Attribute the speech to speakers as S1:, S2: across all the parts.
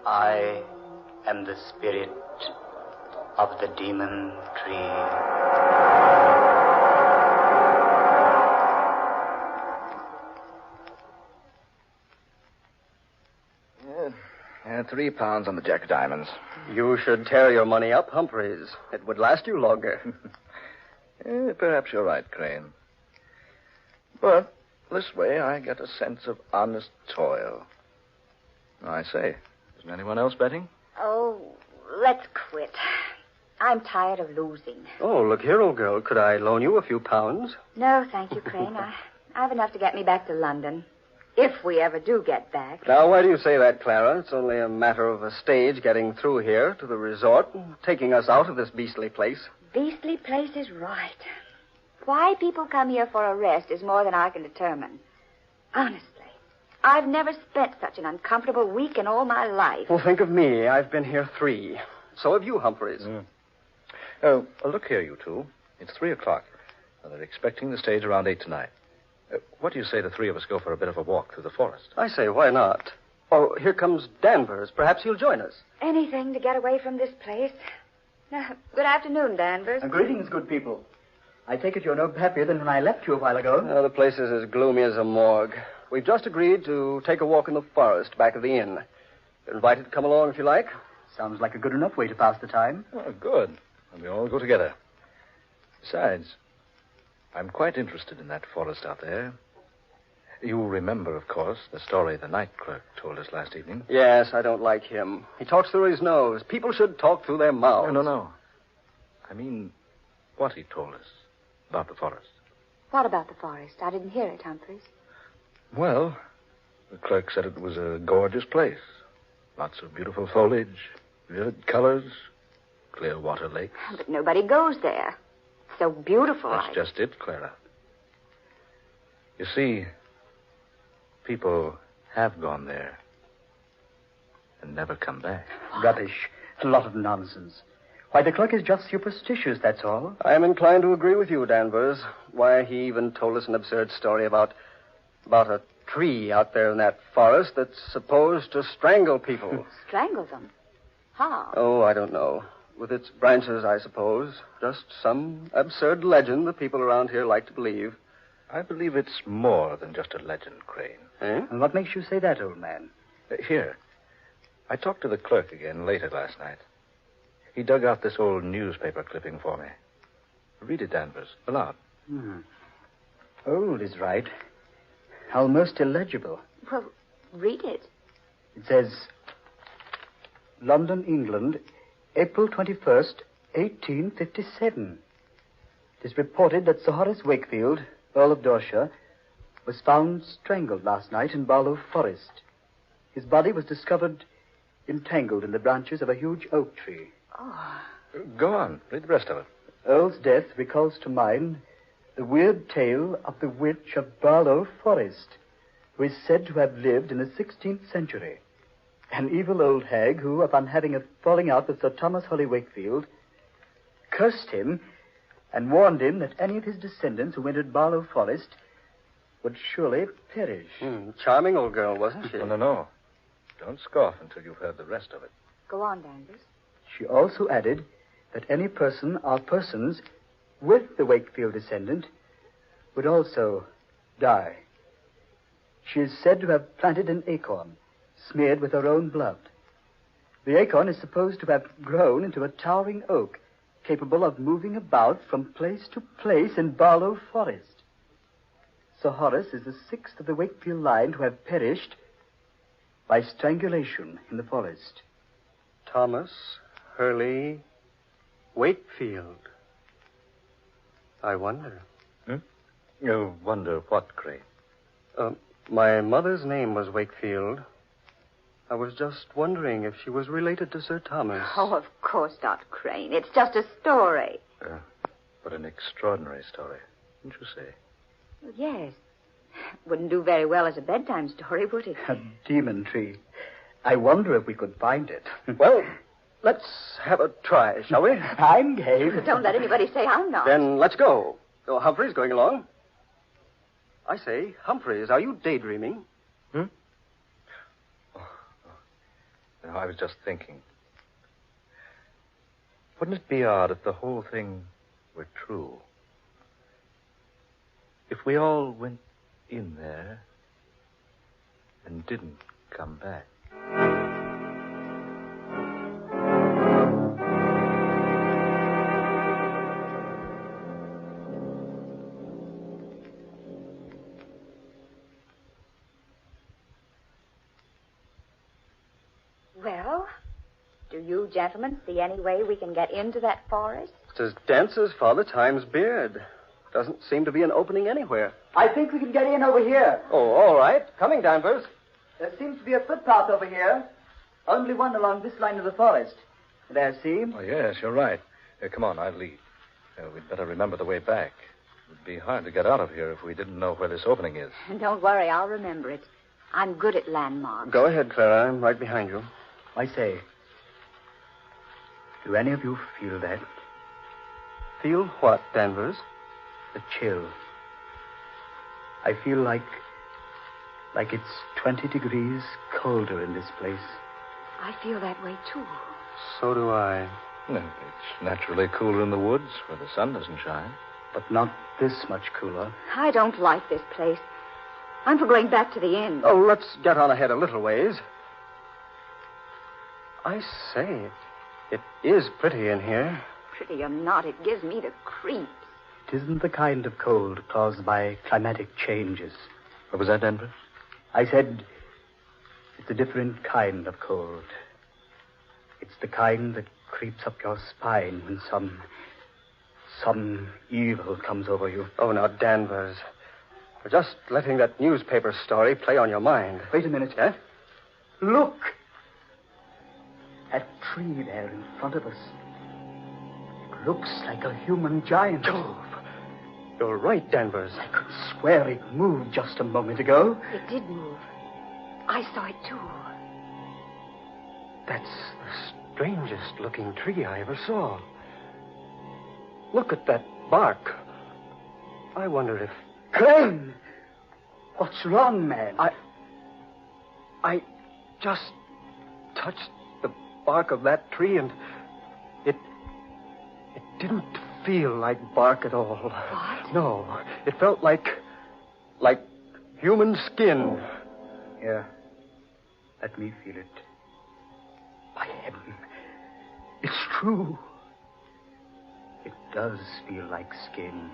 S1: I am the spirit of the demon tree.
S2: £3 on the Jack of Diamonds.
S3: You should tear your money up, Humphreys. It would last you longer.
S2: Perhaps you're right, Crane. But this way I get a sense of honest toil. I say, isn't anyone else betting?
S4: Oh, let's quit. I'm tired of losing.
S3: Oh, look here, old girl. Could I loan you a few pounds?
S4: No, thank you, Crane. I have enough to get me back to London. If we ever do get back.
S3: Now, why do you say that, Clara? It's only a matter of a stage getting through here to the resort and taking us out of this beastly place.
S4: Beastly place is right. Why people come here for a rest is more than I can determine. Honestly, I've never spent such an uncomfortable week in all my life.
S3: Well, think of me. I've been here 3. So have you, Humphreys.
S2: Oh, look here, you two. It's 3 o'clock. They're expecting the stage around 8 tonight. What do you say the 3 of us go for a bit of a walk through the forest?
S3: I say, why not? Oh, here comes Danvers. Perhaps he'll join us.
S4: Anything to get away from this place. Good afternoon, Danvers.
S5: Greetings, good people. I take it you're no happier than when I left you a while ago.
S3: Oh, the place is as gloomy as a morgue. We've just agreed to take a walk in the forest back of the inn. You're invited to come along if you like.
S5: Sounds like a good enough way to pass the time.
S2: Oh, good. And we all go together. Besides, I'm quite interested in that forest out there. You remember, of course, the story the night clerk told us last evening.
S3: Yes, I don't like him. He talks through his nose. People should talk through their mouths.
S2: No. I mean, what he told us about the forest.
S4: What about the forest? I didn't hear it, Humphreys.
S2: Well, the clerk said it was a gorgeous place. Lots of beautiful foliage, vivid colors, clear water lakes.
S4: But nobody goes there. So beautiful.
S2: That's just it, Clara. You see, people have gone there and never come back.
S5: Rubbish. A lot of nonsense. Why, the clerk is just superstitious, that's all.
S3: I'm inclined to agree with you, Danvers. Why, he even told us an absurd story about a tree out there in that forest that's supposed to strangle people.
S4: Strangle them? How?
S3: Oh, I don't know. With its branches, I suppose. Just some absurd legend the people around here like to believe.
S2: I believe it's more than just a legend, Crane.
S3: Eh?
S5: And what makes you say that, old man?
S2: Here. I talked to the clerk again later last night. He dug out this old newspaper clipping for me. Read it, Danvers, aloud.
S5: Old is right. Almost illegible.
S4: Well, read it.
S5: It says, London, England, April 21st, 1857. It is reported that Sir Horace Wakefield, Earl of Dorset, was found strangled last night in Barlow Forest. His body was discovered entangled in the branches of a huge oak tree.
S4: Oh.
S2: Go on. Read the rest of it.
S5: Earl's death recalls to mind the weird tale of the witch of Barlow Forest, who is said to have lived in the 16th century. An evil old hag who, upon having a falling out with Sir Thomas Holly Wakefield, cursed him and warned him that any of his descendants who entered Barlow Forest would surely perish.
S3: Charming old girl, wasn't she?
S2: No. Don't scoff until you've heard the rest of it.
S4: Go on, Danvers.
S5: She also added that any person or persons with the Wakefield descendant would also die. She is said to have planted an acorn smeared with her own blood. The acorn is supposed to have grown into a towering oak capable of moving about from place to place in Barlow Forest. Sir Horace is the 6th of the Wakefield line to have perished by strangulation in the forest.
S3: Thomas Hurley Wakefield. I wonder.
S2: You wonder what, Crane?
S3: My mother's name was Wakefield. I was just wondering if she was related to Sir Thomas.
S4: Oh, of course not, Crane. It's just a story.
S2: But an extraordinary story, wouldn't you say?
S4: Well, yes. Wouldn't do very well as a bedtime story, would it?
S5: A demon tree. I wonder if we could find it.
S3: Well, let's have a try, shall we?
S5: I'm game.
S4: Don't let anybody say I'm not.
S3: Then let's go. Oh, Humphrey's going along. I say, Humphreys, are you daydreaming?
S2: No, I was just thinking. Wouldn't it be odd if the whole thing were true? If we all went in there and didn't come back.
S4: Well, do you gentlemen see any way we can get into that forest?
S3: It's as dense as Father Time's beard. Doesn't seem to be an opening anywhere.
S5: I think we can get in over here.
S3: Oh, all right. Coming, Danvers.
S5: There seems to be a footpath over here. Only one along this line of the forest. There, see?
S2: Oh, yes, you're right. Come on, I'll lead. We'd better remember the way back. It would be hard to get out of here if we didn't know where this opening is.
S4: Don't worry, I'll remember it. I'm good at landmarks.
S3: Go ahead, Clara. I'm right behind you.
S5: I say, do any of you feel that?
S3: Feel what, Danvers?
S5: The chill. I feel like it's 20 degrees colder in this place.
S4: I feel that way, too.
S3: So do I.
S2: No, it's naturally cooler in the woods where the sun doesn't shine.
S5: But not this much cooler.
S4: I don't like this place. I'm for going back to the inn.
S3: Oh, let's get on ahead a little ways. I say, it is pretty in here.
S4: Pretty or not, it gives me the creeps.
S5: It isn't the kind of cold caused by climatic changes.
S2: What was that, Denver?
S5: I said it's a different kind of cold. It's the kind that creeps up your spine when some evil comes over you.
S3: Oh, now, Danvers. You're just letting that newspaper story play on your mind.
S5: Wait a minute.
S3: Eh?
S5: Look! That tree there in front of us. It looks like a human giant.
S3: Jove. You're right, Danvers.
S5: I could swear it moved just a moment ago.
S4: It did move. I saw it, too.
S3: That's the strangest looking tree I ever saw. Look at that bark. I wonder if...
S5: Crane! What's wrong, man?
S3: I just touched the bark of that tree and it didn't feel like bark at all.
S4: What?
S3: No, it felt like human skin.
S5: Here, let me feel it. By heaven, it's true. It does feel like skin.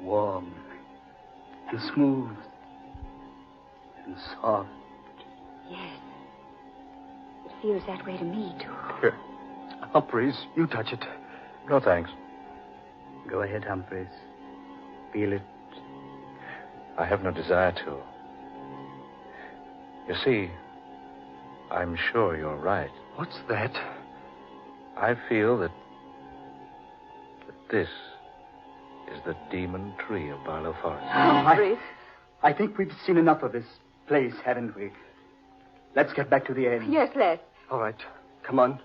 S5: Warm and smooth and soft.
S4: Yes. It feels that way to me, too.
S3: Here, Humphreys, you touch it.
S2: No, thanks.
S5: Go ahead, Humphreys. Feel it.
S2: I have no desire to. You see, I'm sure you're right.
S3: What's that?
S2: I feel that this is the demon tree of Barlow Forest.
S4: Humphreys.
S5: I think we've seen enough of this place, haven't we? Let's get back to the inn.
S4: Yes, let's.
S3: All right, come on.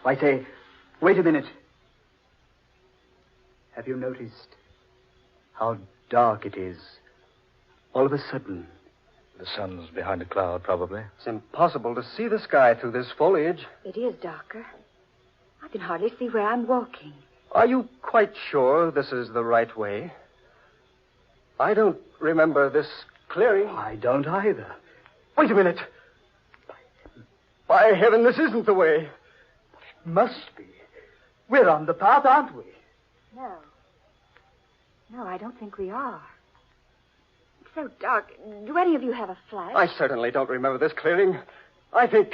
S5: I say, wait a minute. Have you noticed how dark it is? All of a sudden.
S2: The sun's behind a cloud, probably.
S3: It's impossible to see the sky through this foliage.
S4: It is darker. I can hardly see where I'm walking.
S3: Are you quite sure this is the right way? I don't remember this clearing.
S5: I don't either.
S3: Wait a minute. By heaven, this isn't the way.
S5: Must be. We're on the path, aren't we?
S4: No. No, I don't think we are. It's so dark. Do any of you have a flash?
S3: I certainly don't remember this clearing. I think...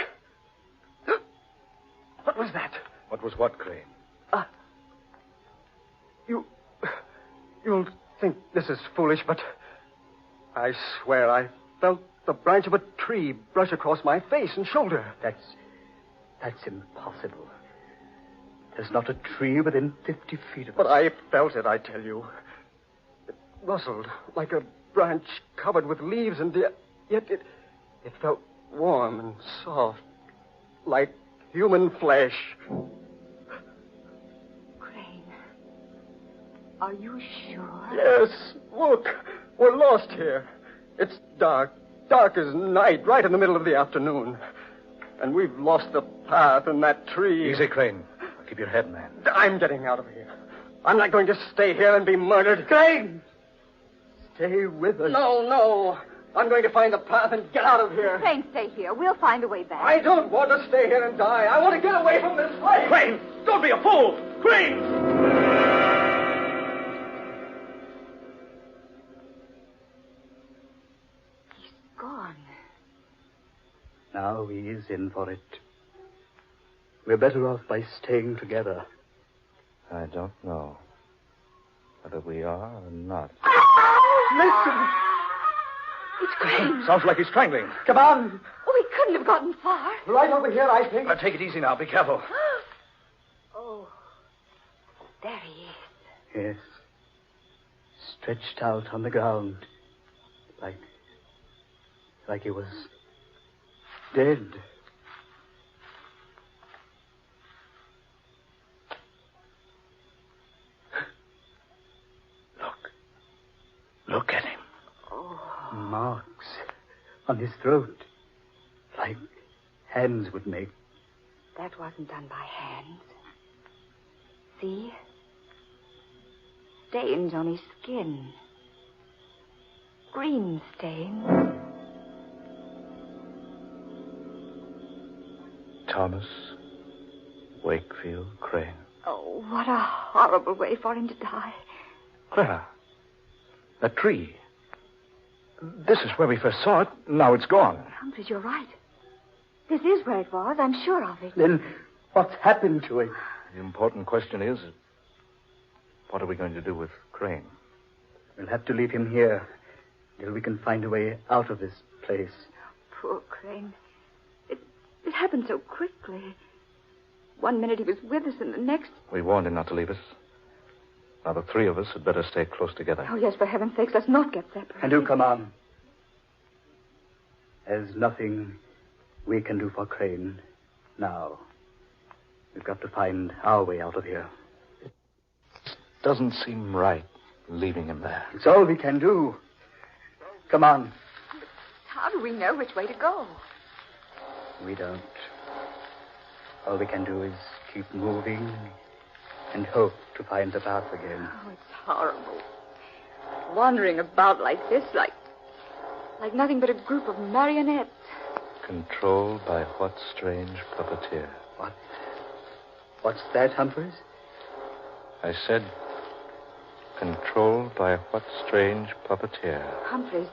S3: What was that?
S2: What was what, Crane?
S3: You'll think this is foolish, but I swear I felt the branch of a tree brush across my face and shoulder.
S5: That's impossible. There's not a tree within 50 feet of us.
S3: But I felt it, I tell you. It rustled like a branch covered with leaves, and yet it felt warm and soft, like human flesh.
S4: Crane, are you sure?
S3: Yes, look, we're lost here. It's dark as night, right in the middle of the afternoon. And we've lost the path in that tree.
S2: Easy, Crane. Keep your head, man.
S3: I'm getting out of here. I'm not going to stay here and be murdered.
S5: Crane! Stay with us.
S3: No. I'm going to find the path and get out of here.
S4: Crane, stay here. We'll find a way back.
S3: I don't want to stay here and die. I want to get away from this place.
S2: Crane! Don't be a fool! Crane!
S4: He's gone.
S5: Now he is in for it. We're better off by staying together.
S2: I don't know whether we are or not.
S5: Listen!
S4: It's Crane.
S2: Sounds like he's strangling.
S5: Come on!
S4: Oh, he couldn't have gotten far.
S5: Right over here, I think.
S2: Now, take it easy now. Be careful.
S4: Oh, there he is.
S5: Yes. Stretched out on the ground. Like he was dead.
S2: Look at him.
S5: Marks on his throat. Like hands would make.
S4: That wasn't done by hands. See? Stains on his skin. Green stains.
S2: Thomas Wakefield Crane.
S4: Oh, what a horrible way for him to die.
S2: Clara, that tree. This is where we first saw it. Now it's gone.
S4: Humphreys, you're right. This is where it was. I'm sure of it.
S5: Then what's happened to it?
S2: The important question is, what are we going to do with Crane?
S5: We'll have to leave him here till we can find a way out of this place.
S4: Poor Crane. It happened so quickly. One minute he was with us, and the next...
S2: We warned him not to leave us. Now, the three of us had better stay close together.
S4: Oh, yes, for heaven's sakes, let's not get separated.
S5: And do come on. There's nothing we can do for Crane now. We've got to find our way out of here.
S2: It doesn't seem right leaving him there.
S5: It's all we can do. Come on.
S4: How do we know which way to go?
S5: We don't. All we can do is keep moving and hope to find the path again.
S4: Oh, it's horrible. Wandering about like this, like nothing but a group of marionettes.
S2: Controlled by what strange puppeteer?
S5: What's that, Humphreys?
S2: I said, controlled by what strange puppeteer?
S4: Humphreys,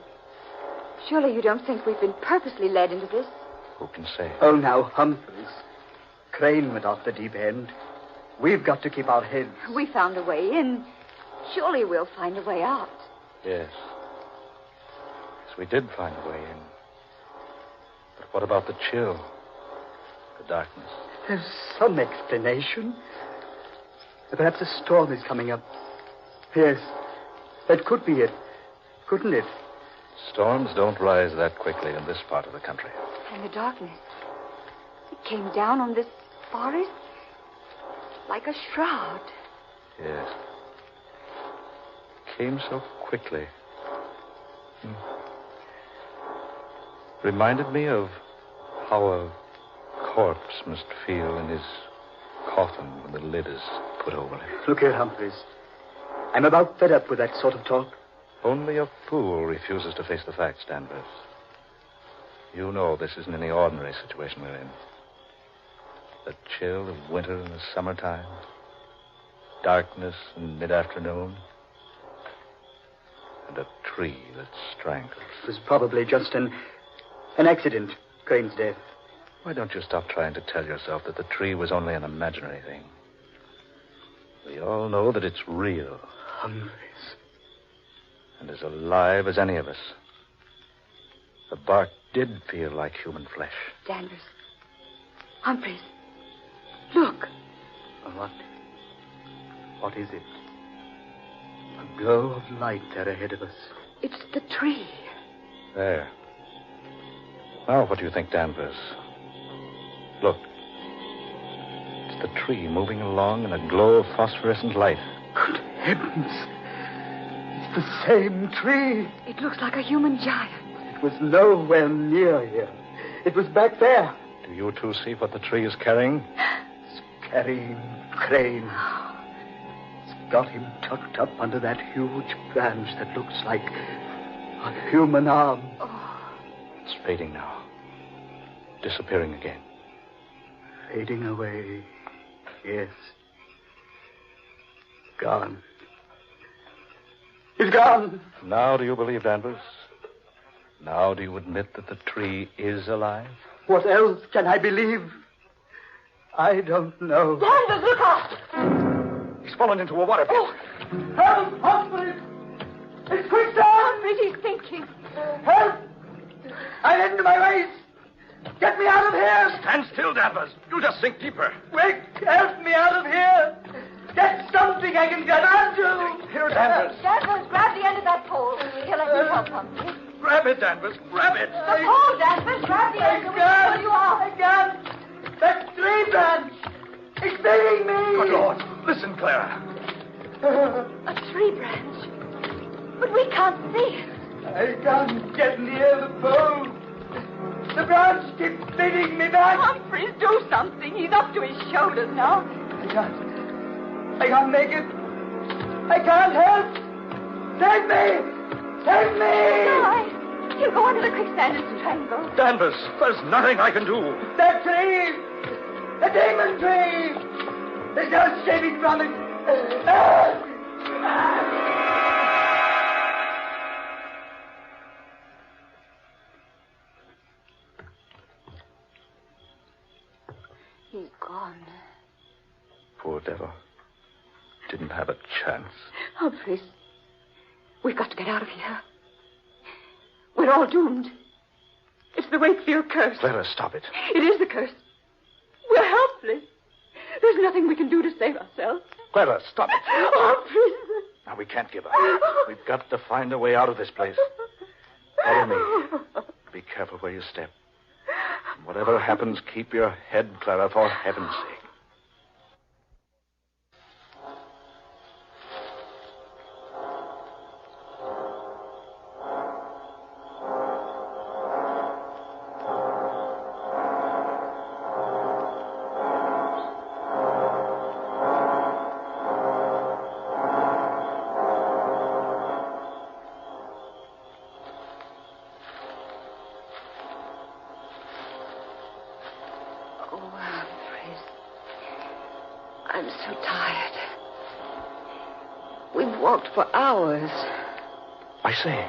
S4: surely you don't think we've been purposely led into this?
S2: Who can say?
S5: Oh, now, Humphreys. Crane went off the deep end. We've got to keep our heads.
S4: We found a way in. Surely we'll find a way out.
S2: Yes. Yes, we did find a way in. But what about the chill? The darkness?
S5: There's some explanation. Perhaps a storm is coming up. Yes, that could be it. Couldn't it?
S2: Storms don't rise that quickly in this part of the country.
S4: And the darkness. It came down on this forest like a shroud.
S2: Yes. Came so quickly. Reminded me of how a corpse must feel in his coffin when the lid is put over it.
S5: Look here, Humphreys. I'm about fed up with that sort of talk.
S2: Only a fool refuses to face the facts, Danvers. You know this isn't any ordinary situation we're in. The chill of winter in the summertime, darkness in mid-afternoon, and a tree that strangles.
S5: It was probably just an accident, Crane's death.
S2: Why don't you stop trying to tell yourself that the tree was only an imaginary thing? We all know that it's real.
S5: Humphreys.
S2: And as alive as any of us. The bark did feel like human flesh.
S4: Danvers. Humphreys. Look.
S5: What is it? A glow of light there ahead of us.
S4: It's the tree.
S2: There. Now, what do you think, Danvers? Look. It's the tree moving along in a glow of phosphorescent light.
S5: Good heavens. It's the same tree.
S4: It looks like a human giant.
S5: It was nowhere near here. It was back there.
S2: Do you two see what the tree is carrying?
S5: It's carrying Crane. It's got him tucked up under that huge branch that looks like a human arm.
S2: It's fading now. Disappearing again.
S5: Fading away. Yes. Gone. He's gone.
S2: Now do you believe, Danvers? Now do you admit that the tree is alive?
S5: What else can I believe? I don't know.
S4: Danvers, look out!
S2: He's fallen into a water pit.
S5: Oh. Help! Humphrey! It's quicksand!
S4: Humphrey, he's sinking.
S5: Help! I'm into my waist! Get me out of here!
S2: Stand still, Danvers. You'll just sink deeper.
S5: Quick! Help me out of here! Get something I can get onto!
S2: Here, Danvers.
S4: Danvers, grab the end of that pole. Here, let me help, Humphrey.
S2: Grab it, Danvers. Grab it.
S4: The pole, Danvers. Grab the end. We'll pull you off.
S5: I can't! That tree branch! It's beating me!
S2: Good Lord. Listen, Clara.
S4: A tree branch. But we can't see it.
S5: I can't get near the pole. The branch keeps beating me back.
S4: Humphreys, do something. He's up to his shoulders now.
S5: I can't make it. I can't help. Save me! Save me!
S4: No, he'll go under the quicksand and strangle.
S2: Danvers, there's nothing I can do.
S5: That tree! The demon tree! There's no saving from it.
S4: He's gone.
S2: Poor devil. Didn't have a chance.
S4: Humphreys, we've got to get out of here. We're all doomed. It's the Wakefield curse.
S2: Clara, stop it.
S4: It is the curse. We're helpless. There's nothing we can do to save ourselves.
S2: Clara, stop it.
S4: Humphreys.
S2: Now, we can't give up. We've got to find a way out of this place. Follow me. Be careful where you step. And whatever happens, keep your head, Clara, for heaven's sake.
S4: I'm so tired. We've walked for hours.
S2: I say,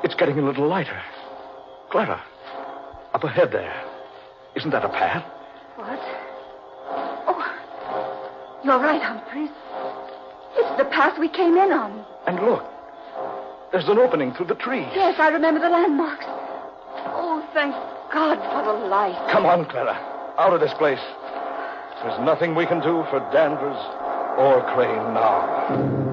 S2: it's getting a little lighter. Clara, up ahead there. Isn't that a path?
S4: What? Oh, you're right, Humphreys. It's the path we came in on.
S2: And look, there's an opening through the trees.
S4: Yes, I remember the landmarks. Oh, thank God for the light.
S2: Come on, Clara. Out of this place. There's nothing we can do for Danvers or Crane now.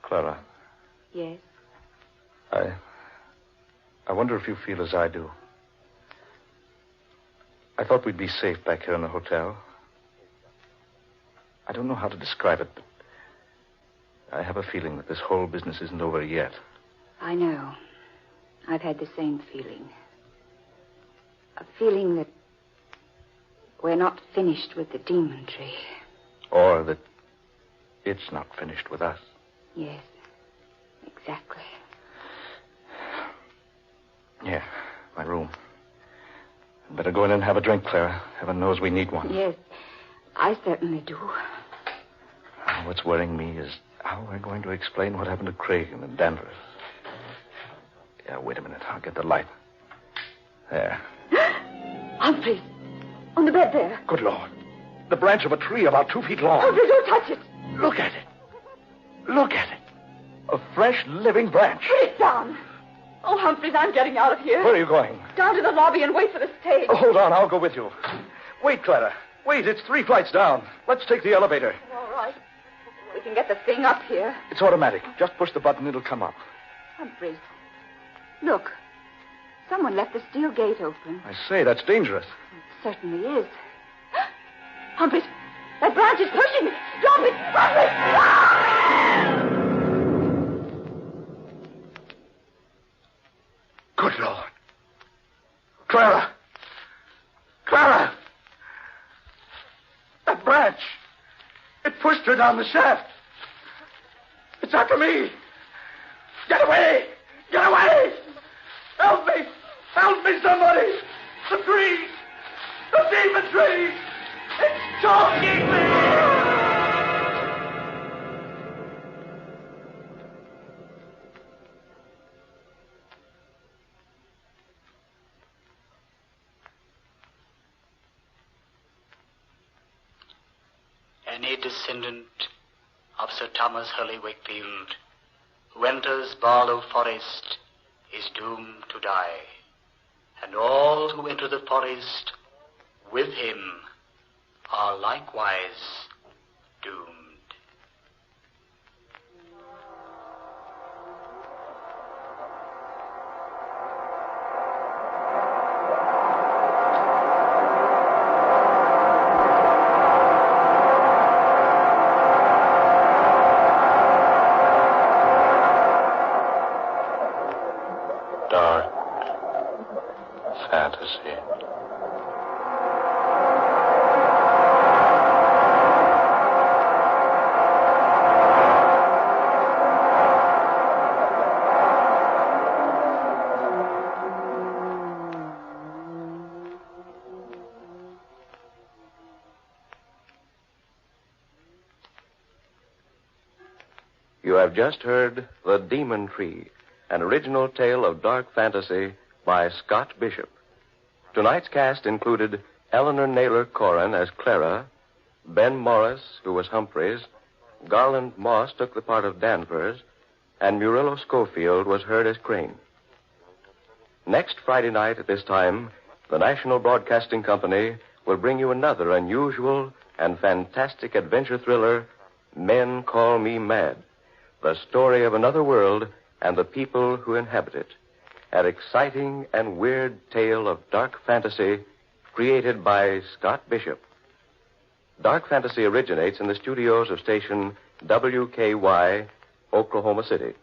S2: Clara.
S4: Yes?
S2: I wonder if you feel as I do. I thought we'd be safe back here in the hotel. I don't know how to describe it, but I have a feeling that this whole business isn't over yet.
S4: I know. I've had the same feeling. A feeling that we're not finished with the demon tree.
S2: Or that it's not finished with us.
S4: Yes, exactly.
S2: Yeah, my room. Better go in and have a drink, Clara. Heaven knows we need one.
S4: Yes, I certainly do.
S2: What's worrying me is how we're going to explain what happened to Craig and Danvers. Yeah, wait a minute. I'll get the light. There.
S4: Humphreys, on the bed there.
S2: Good Lord. The branch of a tree about 2 feet long.
S4: Humphreys, don't touch it.
S2: Look at it. Look at it. A fresh, living branch.
S6: Put it down. Oh, Humphreys, I'm getting out of here.
S2: Where are you going?
S6: Down to the lobby and wait for the stage.
S2: Oh, hold on. I'll go with you. Wait, Clara. Wait, it's 3 flights down. Let's take the elevator.
S6: All right. We can get the thing up here.
S2: It's automatic. Just push the button, it'll come up.
S4: Humphreys, look. Someone left the steel gate open.
S2: I say, that's dangerous.
S4: It certainly is.
S6: Humphreys, that branch is pushing. Stop it, Humphreys! Ah!
S2: Good Lord. Clara! Clara! That branch! It pushed her down the shaft. It's after me. Get away! Get away! Help me! Help me, somebody! The tree! The demon tree! It's choking me!
S1: Any descendant of Sir Thomas Hurley Wakefield who enters Barlow Forest is doomed to die, and all who enter the forest with him are likewise doomed.
S7: Dark fantasy.
S8: You have just heard The Demon Tree, an original tale of dark fantasy by Scott Bishop. Tonight's cast included Eleanor Naylor Corrin as Clara, Ben Morris, who was Humphreys, Garland Moss took the part of Danvers, and Murillo Schofield was heard as Crane. Next Friday night at this time, the National Broadcasting Company will bring you another unusual and fantastic adventure thriller, Men Call Me Mad, the story of another world and the people who inhabit it. An exciting and weird tale of dark fantasy created by Scott Bishop. Dark fantasy originates in the studios of station WKY, Oklahoma City.